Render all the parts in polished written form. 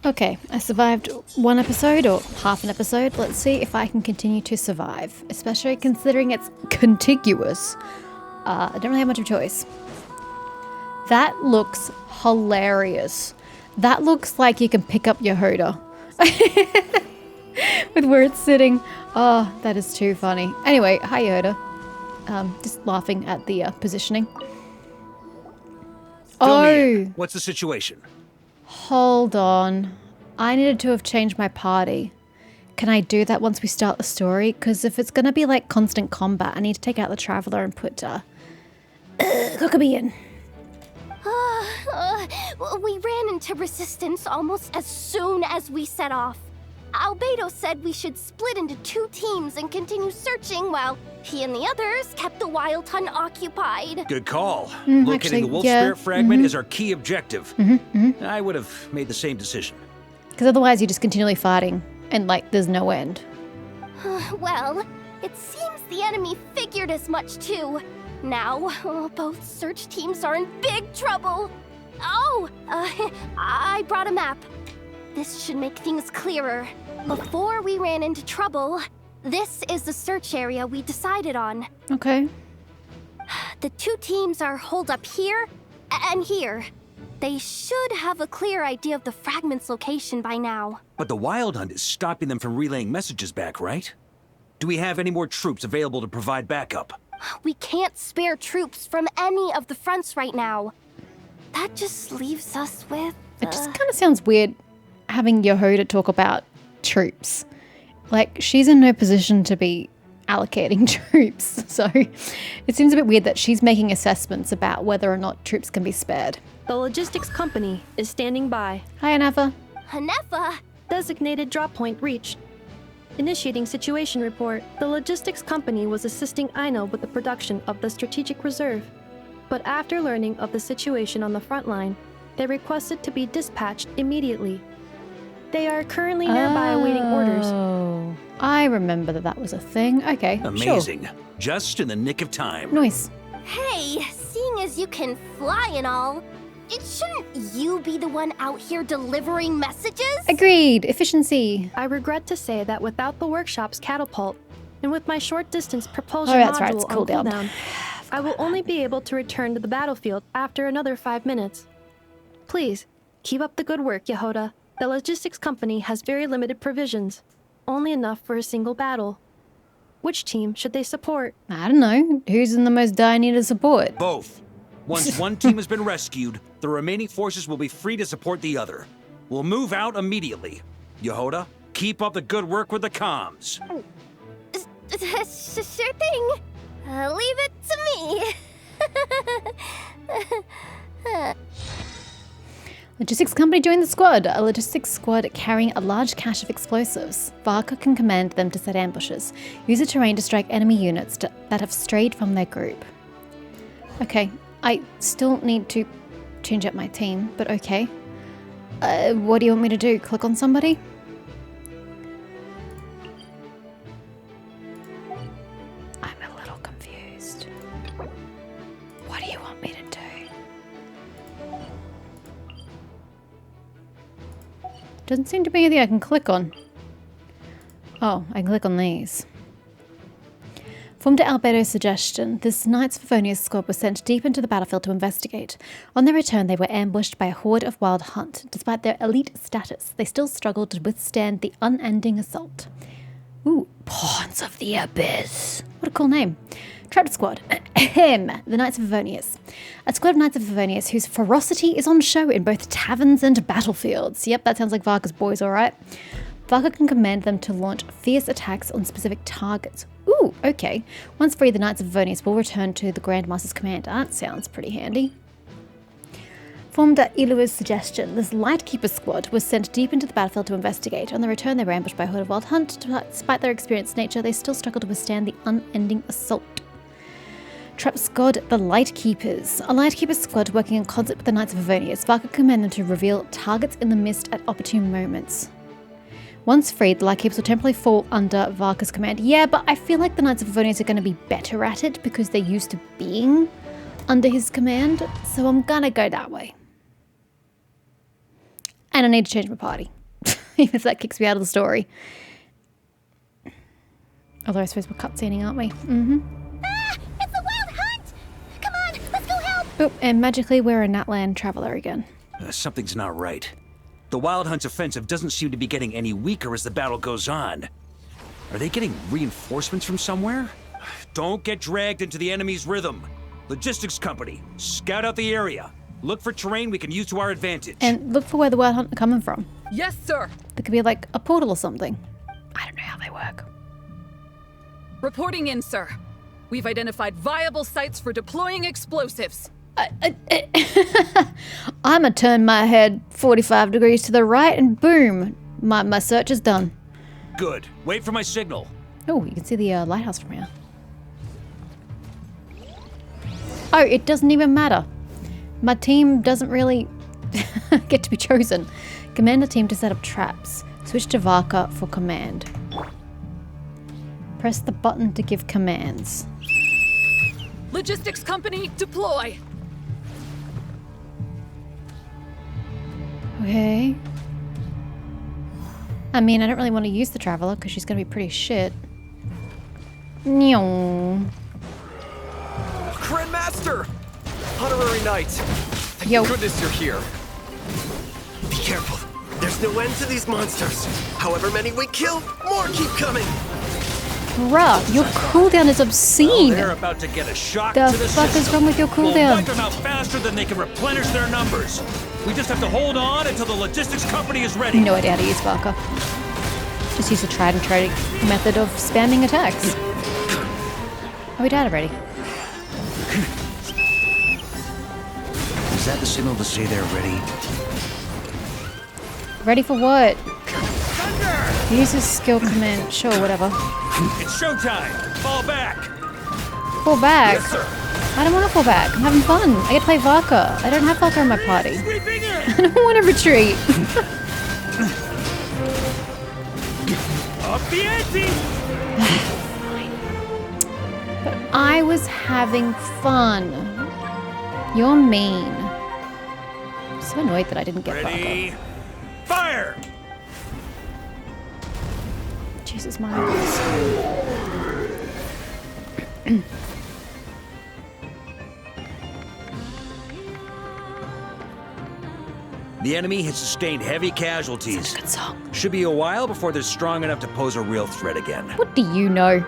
Okay, I survived one episode or half an episode. Let's see if I can continue to survive, especially considering it's contiguous. I don't really have much of a choice. That looks hilarious. That looks like you can pick up your Hoda with where it's sitting. Oh, that is too funny. Anyway, hi Yoda. Just laughing at the positioning. What's the situation? Hold on. I needed to have changed my party. Can I do that once we start the story? Because if it's going to be like constant combat, I need to take out the Traveler and put Huckabee in. We ran into resistance almost as soon as we set off. Albedo said we should split into 2 teams and continue searching while he and the others kept the Wild Hunt occupied. Good call. Locating actually, the Wolf yeah. Spirit fragment is our key objective. I would have made the same decision. Because otherwise you're just continually fighting and like there's no end. Well, it seems the enemy figured as much too. Now, both search teams are in big trouble. Oh, I brought a map. This should make things clearer. Before we ran into trouble, this is the search area we decided on. Okay. The 2 teams are holed up here and here. They should have a clear idea of the fragment's location by now. But the Wild Hunt is stopping them from relaying messages back, right? Do we have any more troops available to provide backup? We can't spare troops from any of the fronts right now. That just leaves us with... It just kind of sounds weird having Yehoda talk about troops. Like, she's in no position to be allocating troops. So it seems a bit weird that she's making assessments about whether or not troops can be spared. The logistics company is standing by. Hi, Anafa. Hanefa! Designated drop point reached. Initiating situation report. The logistics company was assisting Aino with the production of the strategic reserve. But after learning of the situation on the front line, they requested to be dispatched immediately. They are currently nearby awaiting orders. Oh, I remember that was a thing. Okay, Amazing. Sure. Just in the nick of time. Nice. Hey, seeing as you can fly and all, shouldn't you be the one out here delivering messages? Agreed. Efficiency. I regret to say that without the workshop's catapult, and with my short-distance propulsion that's right, module it's on cooldown. I will only be able to return to the battlefield after another 5 minutes. Please, keep up the good work, Yehoda. The logistics company has very limited provisions, only enough for a single battle. Which team should they support? I don't know. Who's in the most dire need of support? Both. Once one team has been rescued, the remaining forces will be free to support the other. We'll move out immediately. Yehoda, keep up the good work with the comms. Sure thing. Leave it to me. Logistics company joined the squad. A logistics squad carrying a large cache of explosives. Varka can command them to set ambushes. Use the terrain to strike enemy units that have strayed from their group. Okay, I still need to change up my team, but okay. What do you want me to do? Click on somebody? I'm a little confused. What do you want me to do? Doesn't seem to be anything I can click on. Oh, I can click on these. Formed at Albedo's suggestion, this Knights of Favonius squad was sent deep into the battlefield to investigate. On their return, they were ambushed by a horde of Wild Hunt. Despite their elite status, they still struggled to withstand the unending assault. Ooh, Pawns of the Abyss. What a cool name. Trapped Squad. The Knights of Favonius. A squad of Knights of Favonius whose ferocity is on show in both taverns and battlefields. Yep, that sounds like Varka's boys, alright. Varka can command them to launch fierce attacks on specific targets. Ooh, okay. Once free, the Knights of Favonius will return to the Grandmaster's command. That sounds pretty handy. Formed at Ilua's suggestion, this Lightkeeper squad was sent deep into the battlefield to investigate. On their return, they were ambushed by a horde of Wild Hunt. Despite their experienced nature, they still struggled to withstand the unending assault. Trap Squad, the Lightkeepers. A Lightkeeper squad working in concert with the Knights of Favonius. Varka can command them to reveal targets in the mist at opportune moments. Once freed, the Lightkeepers will temporarily fall under Varka's command. Yeah, but I feel like the Knights of Favonius are going to be better at it because they're used to being under his command, so I'm gonna go that way. And I need to change my party. Even if that kicks me out of the story. Although I suppose we're cutscening, aren't we? Mm-hmm. Ah! It's a wild hunt! Come on, let's go help! Oh, and magically we're a Natland traveler again. Something's not right. The Wild Hunt's offensive doesn't seem to be getting any weaker as the battle goes on. Are they getting reinforcements from somewhere? Don't get dragged into the enemy's rhythm. Logistics company, scout out the area. Look for terrain we can use to our advantage. And look for where the Wild Hunt are coming from. Yes, sir. There could be like a portal or something. I don't know how they work. Reporting in, sir. We've identified viable sites for deploying explosives. I'ma turn my head 45 degrees to the right and boom, my search is done. Good. Wait for my signal. Oh, you can see the lighthouse from here. Oh, it doesn't even matter. My team doesn't really get to be chosen. Command a team to set up traps. Switch to Varka for command. Press the button to give commands. Logistics company, deploy. Okay. I mean, I don't really want to use the Traveler because she's going to be pretty shit. Nyong. Grandmaster! Honorary Knight! Thank Yo. goodness you're here. Be careful. There's no end to these monsters. However many we kill, more keep coming. Bruh, your cooldown is obscene. They're about to get a shock The to the fuck is system. wrong with your We'll cooldown? wipe them out faster than they can replenish their numbers. We just have to hold on until the logistics company is ready. No idea how to use Varka. Just use the tried and true method of spamming attacks. Oh, we died already. Is that the signal to say they're ready? Ready for what? Use his skill command. Sure, whatever. It's showtime. Fall back. Fall back. Yes, sir. I don't want to fall back. I'm having fun. I get to play Varka. I don't have Varka in my party. Sweeping in. I don't want to retreat. Up the ante. But I was having fun. You're mean. I'm so annoyed that I didn't get Varka. Ready. Fire. Jesus, my eyes. The enemy has sustained heavy casualties. Good song. Should be a while before they're strong enough to pose a real threat again. What do you know?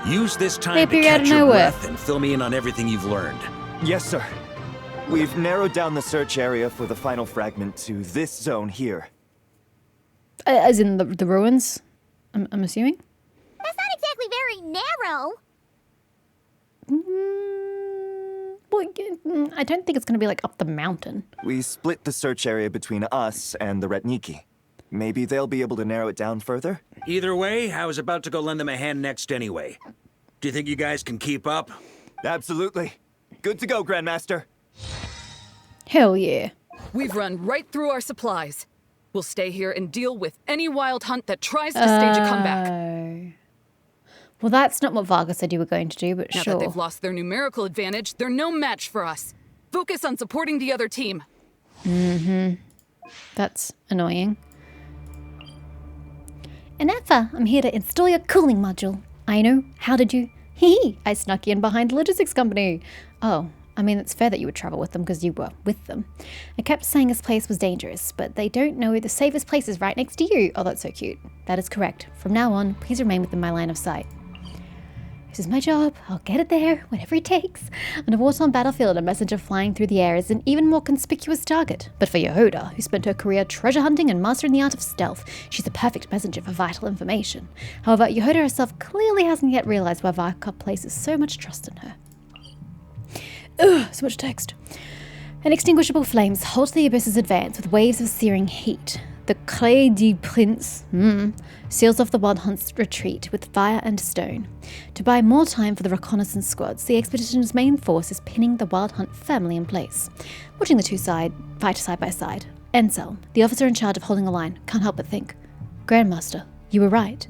Use this time They to appear out catch of your nowhere. breath and fill me in on everything you've learned. Yes, sir. We've narrowed down the search area for the final fragment to this zone here. As in the ruins, I'm assuming? That's not exactly very narrow. Well, I don't think it's going to be like up the mountain. We split the search area between us and the Retniki. Maybe they'll be able to narrow it down further? Either way, I was about to go lend them a hand next anyway. Do you think you guys can keep up? Absolutely. Good to go, Grandmaster. Hell yeah. We've run right through our supplies. We'll stay here and deal with any wild hunt that tries to stage a comeback. Oh. Well, that's not what Varga said you were going to do, but Now sure. that they've lost their numerical advantage, they're no match for us. Focus on supporting the other team. That's annoying. Anatha, I'm here to install your cooling module. I know. How did you? Hee, I snuck you in behind the logistics company. Oh, I mean, it's fair that you would travel with them because you were with them. I kept saying this place was dangerous, but they don't know the safest place is right next to you. Oh, that's so cute. That is correct. From now on, please remain within my line of sight. This is my job. I'll get it there, whatever it takes. On a war-torn battlefield, a messenger flying through the air is an even more conspicuous target. But for Yehoda, who spent her career treasure hunting and mastering the art of stealth, she's a perfect messenger for vital information. However, Yehoda herself clearly hasn't yet realized why Varka places so much trust in her. Ugh, so much text. Inextinguishable flames halt the abyss's advance with waves of searing heat. The Clé du Prince seals off the Wild Hunt's retreat with fire and stone. To buy more time for the reconnaissance squads, the expedition's main force is pinning the Wild Hunt firmly in place. Watching the two fight side by side, Ensel, the officer in charge of holding a line, can't help but think, Grandmaster, you were right.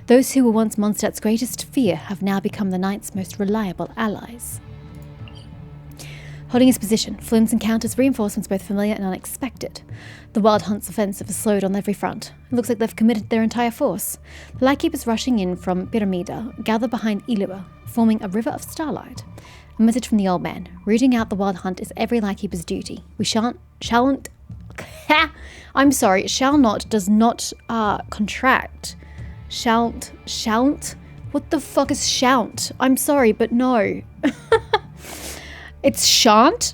Those who were once Mondstadt's greatest fear have now become the Knight's most reliable allies. Holding his position, Flynn encounters reinforcements both familiar and unexpected. The Wild Hunt's offensive is slowed on every front. It looks like they've committed their entire force. The Lightkeepers rushing in from Pyramida gather behind Ilua, forming a river of starlight. A message from the old man. Rooting out the Wild Hunt is every Lightkeeper's duty. We shall not does not contract. Shan't? What the fuck is shan't? I'm sorry, but no. It's shan't?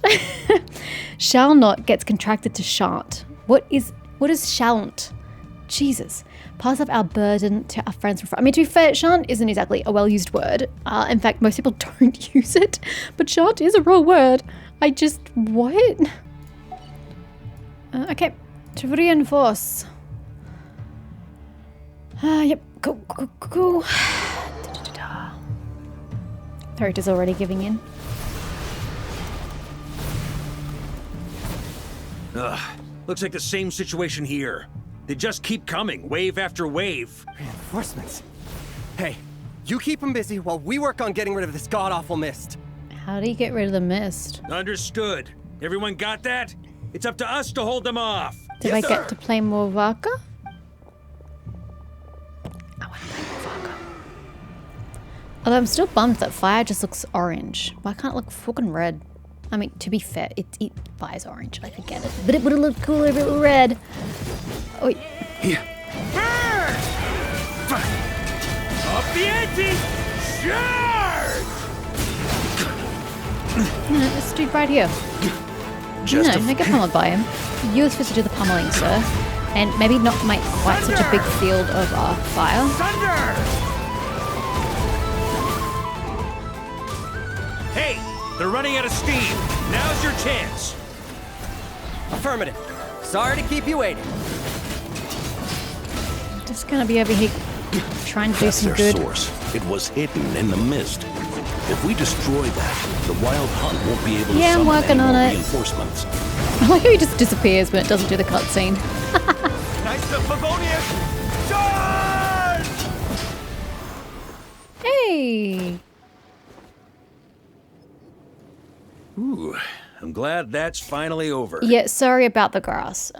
Shall not gets contracted to shan't. What is shan't? Jesus. Pass up our burden to our friends from front. I mean, to be fair, shan't isn't exactly a well-used word. In fact, most people don't use it. But shan't is a real word. What? Okay. To reinforce. Yep. Go. Throat is already giving in. Looks like the same situation here. They just keep coming, wave after wave. Reinforcements. Hey, you keep them busy while we work on getting rid of this god-awful mist. How do you get rid of the mist? Understood. Everyone got that? It's up to us to hold them off. Did Yes, I sir. get to play more Varka? I want to play more Varka. Although I'm still bummed that fire just looks orange. Why can't it look fucking red? I mean, to be fair, fire's orange. I could get it. But it would have looked cooler if it were red. Oh, wait. Here. Up the ante! Charge! No, this dude right here. No, I get pummeled by him. You're supposed to do the pummeling, sir. And maybe not make quite such a big field of fire. Thunder! Hey, they're running out of steam. Now's your chance. Affirmative. Sorry to keep you waiting. Just gonna be over here trying to do some Their good. source. It was hidden in the mist. If we destroy that, the Wild Hunt won't be able to Yeah, I'm summon working any on more it. reinforcements. I like how he just disappears when it doesn't do the cutscene. Knights of Favonius, charge! Hey! Ooh, I'm glad that's finally over. Yeah, sorry about the grass.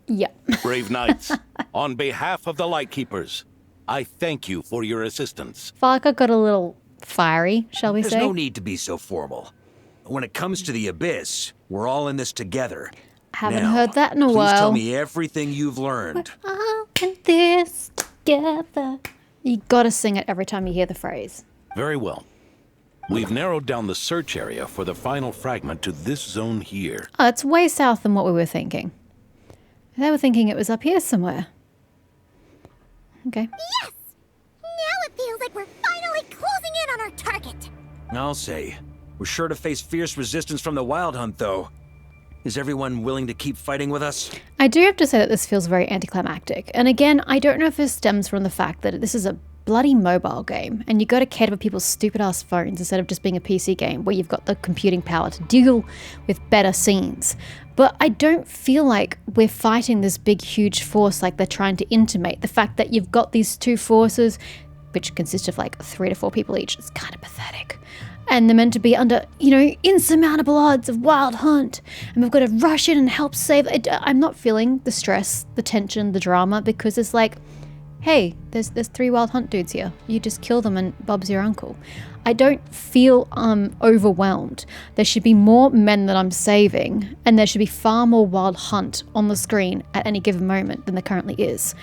Yeah. Brave knights, on behalf of the Lightkeepers, I thank you for your assistance. Varka got a little fiery, shall we There's say? no need to be so formal. When it comes to the Abyss, we're all in this together. Haven't Now, heard that in a please while. tell me everything you've learned. All in this together. You gotta sing it every time you hear the phrase. Very well. We've narrowed down the search area for the final fragment to this zone here. Oh, it's way south than what we were thinking. They were thinking it was up here somewhere. Okay. Yes! Now it feels like we're finally closing in on our target. I'll say. We're sure to face fierce resistance from the Wild Hunt, though. Is everyone willing to keep fighting with us? I do have to say that this feels very anticlimactic. And again, I don't know if this stems from the fact that this is a bloody mobile game and you got to cater for people's stupid ass phones instead of just being a PC game where you've got the computing power to deal with better scenes. But I don't feel like we're fighting this big huge force like they're trying to intimate. The fact that you've got these two forces, which consist of like 3 to 4 people each, is kind of pathetic. And they're meant to be under, insurmountable odds of Wild Hunt. And we've got to rush in and help save it. I'm not feeling the stress, the tension, the drama, because it's like, hey, there's 3 Wild Hunt dudes here. You just kill them and Bob's your uncle. I don't feel overwhelmed. There should be more men that I'm saving, and there should be far more Wild Hunt on the screen at any given moment than there currently is.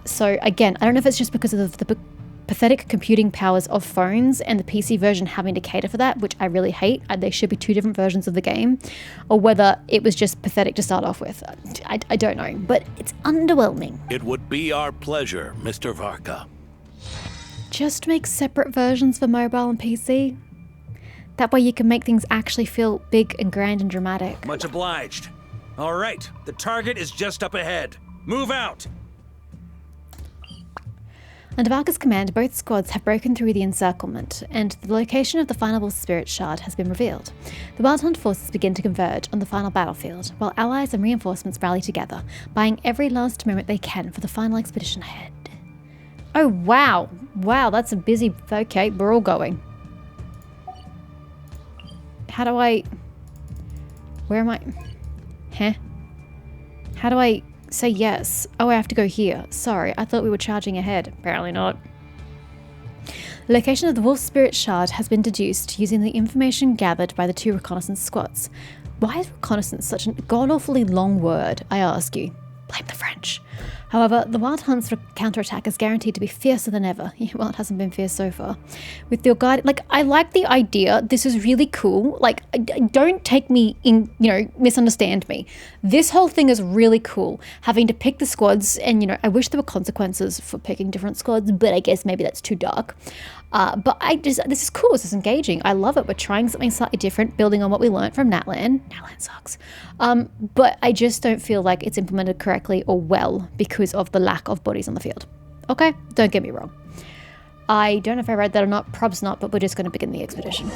So again, I don't know if it's just because of the pathetic computing powers of phones and the PC version having to cater for that, which I really hate. There should be 2 different versions of the game, or whether it was just pathetic to start off with. I don't know, but it's underwhelming. It would be our pleasure, Mr. Varka. Just make separate versions for mobile and PC. That way you can make things actually feel big and grand and dramatic. Much obliged. All right, the target is just up ahead. Move out! Under Varka's command, both squads have broken through the encirclement, and the location of the final spirit shard has been revealed. The Wild Hunt forces begin to converge on the final battlefield, while allies and reinforcements rally together, buying every last moment they can for the final expedition ahead. Oh wow! Wow, that's a busy... Okay, we're all going. How do I... Where am I? Huh? How do I say yes? Oh, I have to go here. Sorry, I thought we were charging ahead. Apparently not. The location of the Wolf Spirit Shard has been deduced using the information gathered by the 2 reconnaissance squads. Why is reconnaissance such a god-awfully long word, I ask you? Blame the French. However, the Wild Hunt's counterattack is guaranteed to be fiercer than ever. Yeah, well, it hasn't been fierce so far. With your guide, like, I like the idea. This is really cool. Like, don't take me in, you know, misunderstand me. This whole thing is really cool. Having to pick the squads, and, you know, I wish there were consequences for picking different squads, but I guess maybe that's too dark. But this is cool. This is engaging. I love it. We're trying something slightly different, building on what we learned from Natlan. Natlan sucks. But I just don't feel like it's implemented correctly or well because of the lack of bodies on the field. Okay? Don't get me wrong. I don't know if I read that or not. Probs not, but we're just going to begin the expedition.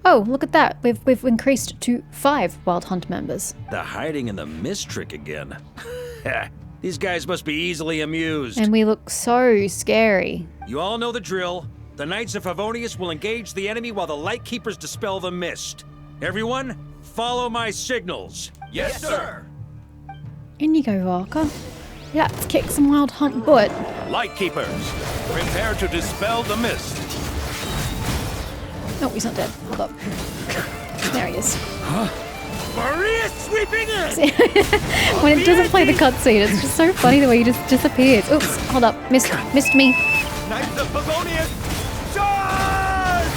Oh, look at that. We've increased to 5 Wild Hunt members. The hiding in the mist trick again. These guys must be easily amused. And we look so scary. You all know the drill. The Knights of Favonius will engage the enemy while the Lightkeepers dispel the mist. Everyone, follow my signals. Yes, sir. In you go, Varka. Yeah, let's kick some Wild Hunt butt. Lightkeepers, prepare to dispel the mist. Oh, he's not dead. Hold up. There he is. Maria's sweeping in! When it doesn't play the cutscene, it's just so funny the way he just disappears. Oops, hold up. Missed me. Knights of Favonius, charge!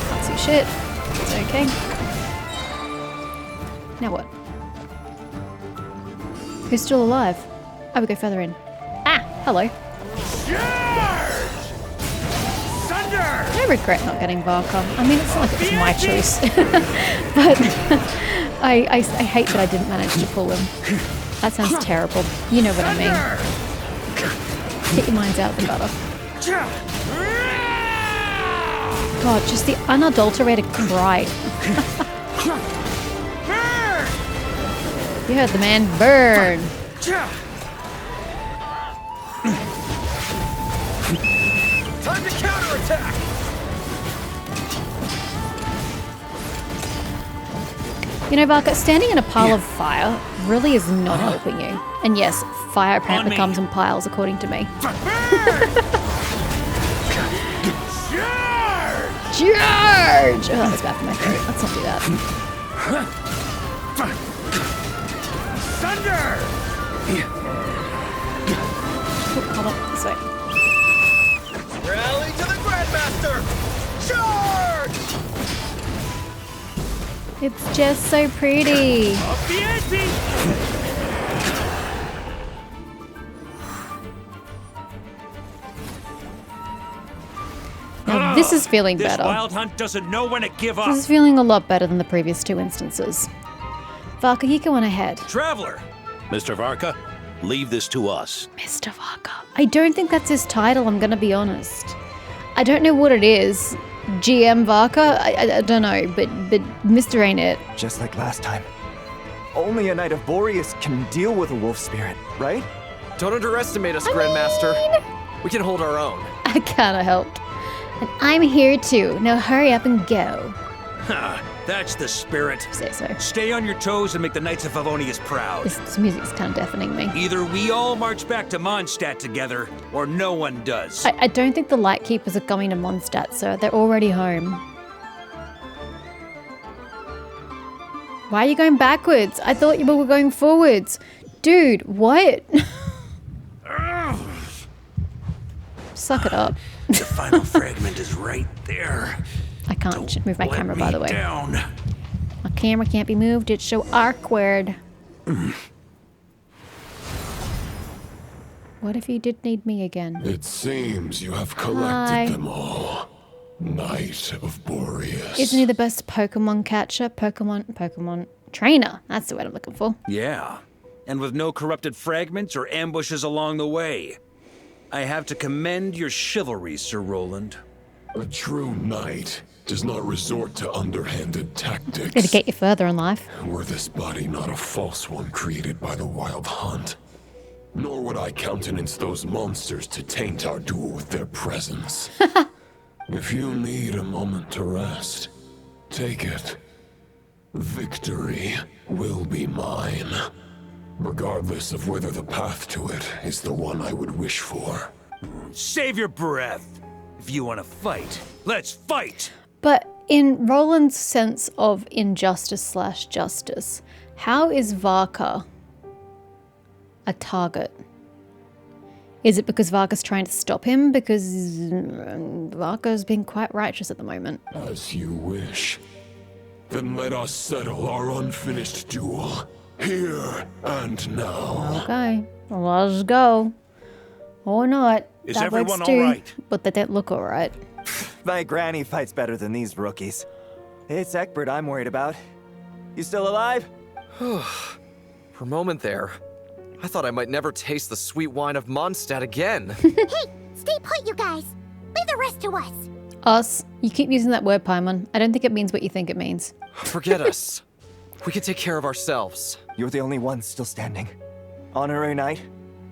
Can't see shit. It's okay. Now what? Who's still alive? I would go further in. Ah, hello. Charge! Thunder! I regret not getting Varka. I mean, it's not like it was my choice. But I hate that I didn't manage to pull him. That sounds terrible. You know what I mean. Get your minds out of the gutter. God, just the unadulterated cry. You heard the man. Burn! Time to counterattack! You know, Varka, standing in a pile of fire really is not helping you. And yes, fire apparently comes in piles, according to me. Charge! Oh, that was bad for my throat. Let's not do that. Thunder! Oh, hold on, this way. Rally to the Grandmaster! Charge! It's just so pretty. Up the ante! Now this is feeling This better. Wild Hunt doesn't know when to give up. This is feeling a lot better than the previous 2 instances. Varka, you go on ahead. Traveler! Mr. Varka, leave this to us. Mr. Varka. I don't think that's his title, I'm gonna be honest. I don't know what it is. GM Varka? I don't know, but Mr. ain't it. Just like last time. Only a Knight of Boreas can deal with a wolf spirit, right? Don't underestimate us, Grandmaster. We can hold our own. I kinda helped. And I'm here too. Now hurry up and go. Ha! That's the spirit. Say so. Stay on your toes and make the Knights of Favonius proud. This music's kind of deafening me. Either we all march back to Mondstadt together, or no one does. I don't think the Lightkeepers are going to Mondstadt, sir. They're already home. Why are you going backwards? I thought you were going forwards. Dude, what? Suck it up. The final fragment is right there. I can't move my Let camera, me by the way. down. My camera can't be moved. It's so awkward. What if you did need me again? It seems you have collected Hi. them all. Knight of Boreas. Isn't he the best Pokemon catcher? Pokemon trainer. That's the word I'm looking for. Yeah, and with no corrupted fragments or ambushes along the way. I have to commend your chivalry, Sir Roland. A true knight does not resort to underhanded tactics. It'll get you further in life. Were this body not a false one created by the Wild Hunt? Nor would I countenance those monsters to taint our duel with their presence. If you need a moment to rest, take it. Victory will be mine, regardless of whether the path to it is the one I would wish for. Save your breath. If you want to fight, let's fight! But in Roland's sense of injustice / justice, how is Varka a target? Is it because Varka's trying to stop him? Because Varka's being quite righteous at the moment. As you wish. Then let us settle our unfinished duel, here and now. Okay, let's go. Or not. Is That everyone works too, all right? But they don't look alright. My granny fights better than these rookies. It's Egbert I'm worried about. You still alive? For a moment there, I thought I might never taste the sweet wine of Mondstadt again. Hey, stay put, you guys. Leave the rest to us. Us? You keep using that word, Paimon. I don't think it means what you think it means. Forget us. We can take care of ourselves. You're the only one still standing. Honorary Knight,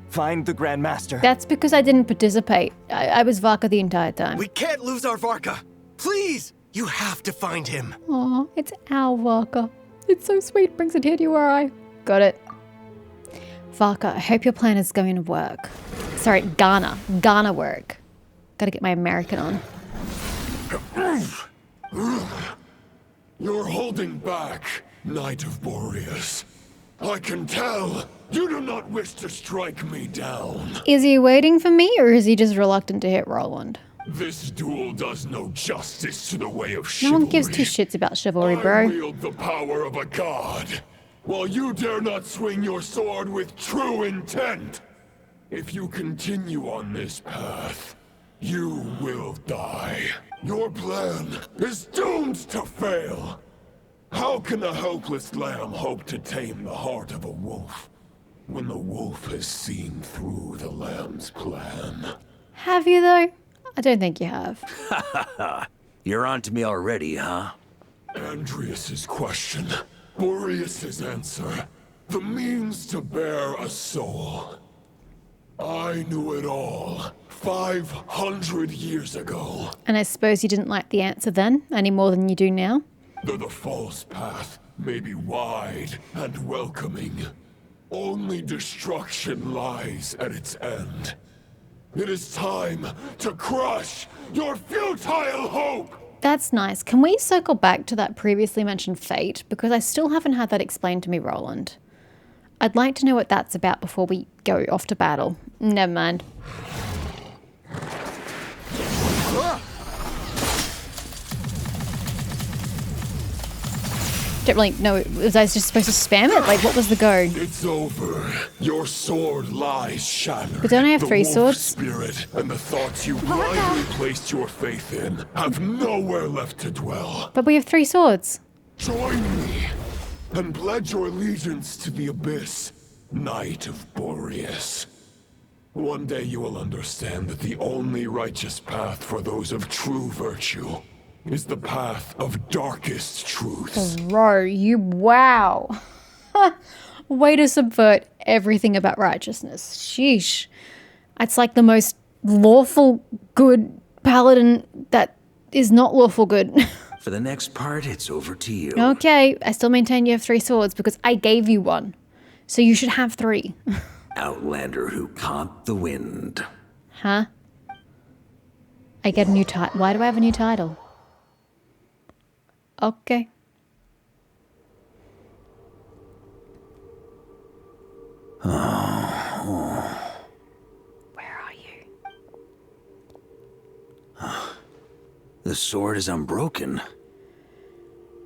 find the Grand Master. That's because I didn't participate. I was Varka the entire time. We can't lose our Varka. Please, you have to find him. Aw, it's our Varka. It's so sweet, brings a tear to your eye. Got it. Varka, I hope your plan is going to work. Sorry, Ghana work. Gotta get my American on. You're holding back, Knight of Boreas. I can tell you do not wish to strike me down. Is he waiting for me, or is he just reluctant to hit Roland? This duel does no justice to the way of No chivalry. one gives two shits about chivalry, I bro. wield the power of a god, while you dare not swing your sword with true intent. If you continue on this path, you will die. Your plan is doomed to fail. How can a helpless lamb hope to tame the heart of a wolf when the wolf has seen through the lamb's plan? Have you, though? I don't think you have. You're on to me already, huh? Andreas's question, Boreas's answer, the means to bear a soul. I knew it all 500 years ago. And I suppose you didn't like the answer then, any more than you do now? Though the false path may be wide and welcoming, only destruction lies at its end. It is time to crush your futile hope! That's nice. Can we circle back to that previously mentioned fate? Because I still haven't had that explained to me, Roland. I'd like to know what that's about before we go off to battle. Never mind. Don't really know. Was I just supposed to spam it? Like, what was the go? It's over. Your sword lies shattered. But don't I have The 3 wolf swords? Spirit and the thoughts you blindly placed your faith in have nowhere left to dwell. But we have 3 swords. Join me and pledge your allegiance to the abyss, Knight of Boreas. One day you will understand that the only righteous path for those of true virtue is the path of darkest truths. Bro, wow. Way to subvert everything about righteousness. Sheesh. It's like the most lawful good paladin that is not lawful good. For the next part, it's over to you. Okay, I still maintain you have 3 swords because I gave you 1. So you should have 3. Outlander who caught the wind. Huh? I get a new title. Why do I have a new title? Okay. Where are you? The sword is unbroken,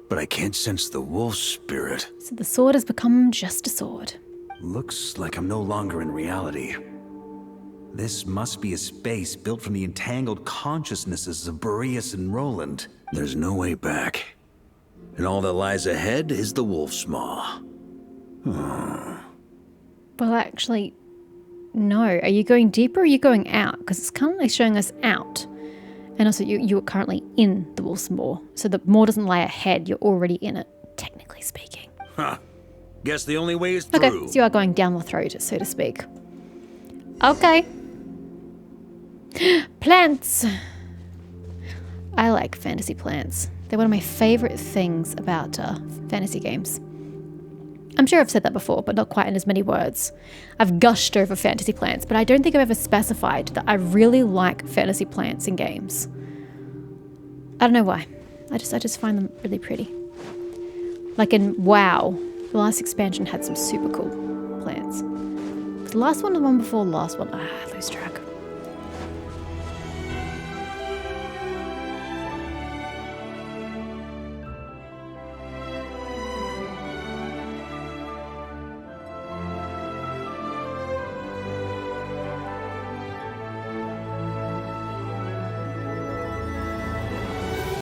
but I can't sense the wolf spirit. So the sword has become just a sword. Looks like I'm no longer in reality. This must be a space built from the entangled consciousnesses of Boreas and Roland. There's no way back. And all that lies ahead is the wolf's maw. Well, actually, no. Are you going deeper or are you going out? Because it's currently showing us out. And also, you are currently in the wolf's maw. So the maw doesn't lie ahead. You're already in it, technically speaking. Huh. Guess the only way is through. Okay, so you are going down the throat, so to speak. Okay. Plants. I like fantasy plants. They're one of my favorite things about fantasy games. I'm sure I've said that before, but not quite in as many words. I've gushed over fantasy plants, but I don't think I've ever specified that I really like fantasy plants in games. I don't know why. I just find them really pretty. Like in WoW, the last expansion had some super cool plants. The last one, the one before the last one, I lose track.